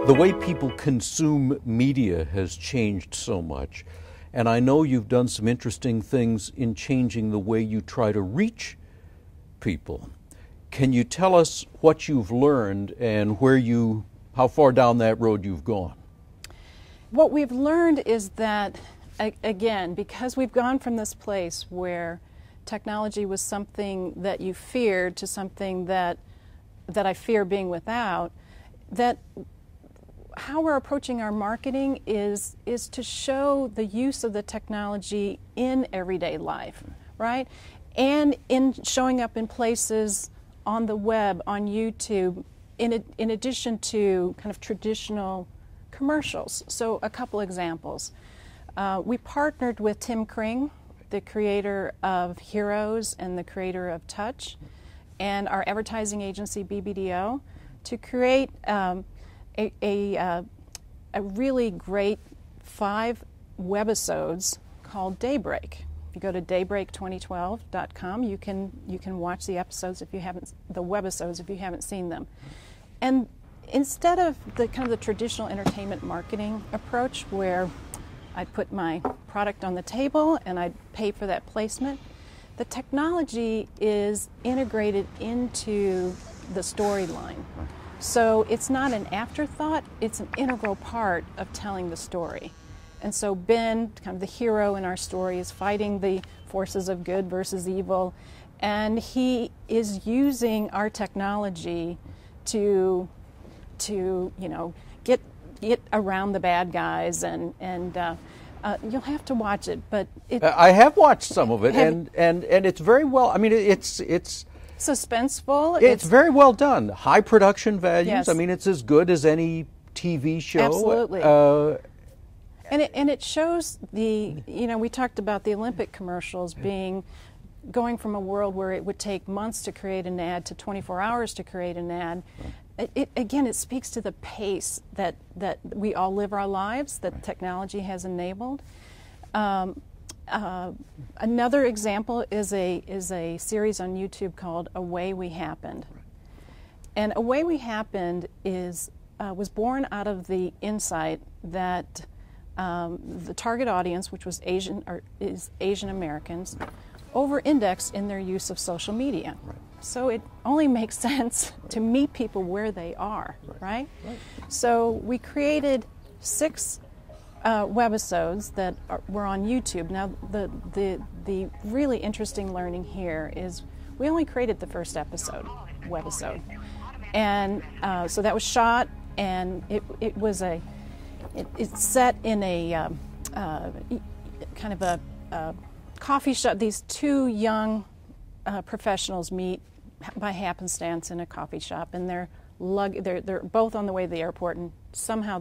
The way people consume media has changed so much, and I know you've done some interesting things in changing the way you try to reach people. Can you tell us what you've learned and how far down that road you've gone? What we've learned is that, again, because we've gone from this place where technology was something that you feared to something that I fear being without, that how we're approaching our marketing is to show the use of the technology in everyday life, right? And in showing up in places on the web, on YouTube, in addition to kind of traditional commercials. So a couple examples. We partnered with Tim Kring, the creator of Heroes and the creator of Touch, and our advertising agency BBDO, to create a really great 5 webisodes called Daybreak. If you go to daybreak2012.com, you can watch the episodes if you haven't seen them. And instead of the kind of the traditional entertainment marketing approach where I'd put my product on the table and I'd pay for that placement, the technology is integrated into the storyline. So it's not an afterthought, it's an integral part of telling the story. And so Ben, kind of the hero in our story, is fighting the forces of good versus evil, and he is using our technology to get around the bad guys, and you'll have to watch it. But I have watched some of it, and it's very well. I mean, it's suspenseful. It's very well done. High production values. Yes. I mean, it's as good as any TV show. Absolutely. And it shows we talked about the Olympic commercials going from a world where it would take months to create an ad to 24 hours to create an ad. It speaks to the pace that we all live our lives, that technology has enabled. Another example is a series on YouTube called A Way We Happened. And A Way We Happened was born out of the insight that the target audience, which was Asian Americans, over-indexed in their use of social media. Right. So it only makes sense to meet people where they are, right? So we created 6 webisodes that were on YouTube. Now, the really interesting learning here is we only created the first webisode, and so that was shot, and it's set in a kind of a coffee shop. These 2 young professionals meet by happenstance in a coffee shop, and they're both on the way to the airport, and somehow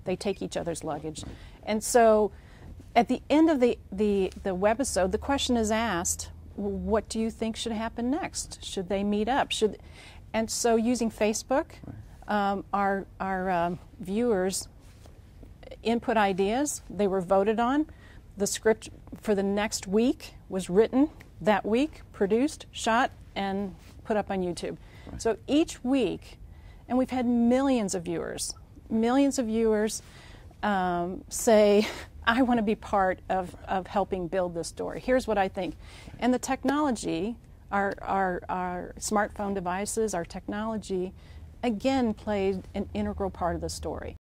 they take each other's luggage. And so at the end of the webisode, the question is asked, what do you think should happen next? Should they meet up? And so using Facebook, our viewers input ideas. They were voted on. The script for the next week was written that week, produced, shot, and put up on YouTube. Right. So each week, and we've had millions of viewers say, I want to be part of helping build this story. Here's what I think. And the technology, our smartphone devices, our technology, again played an integral part of the story.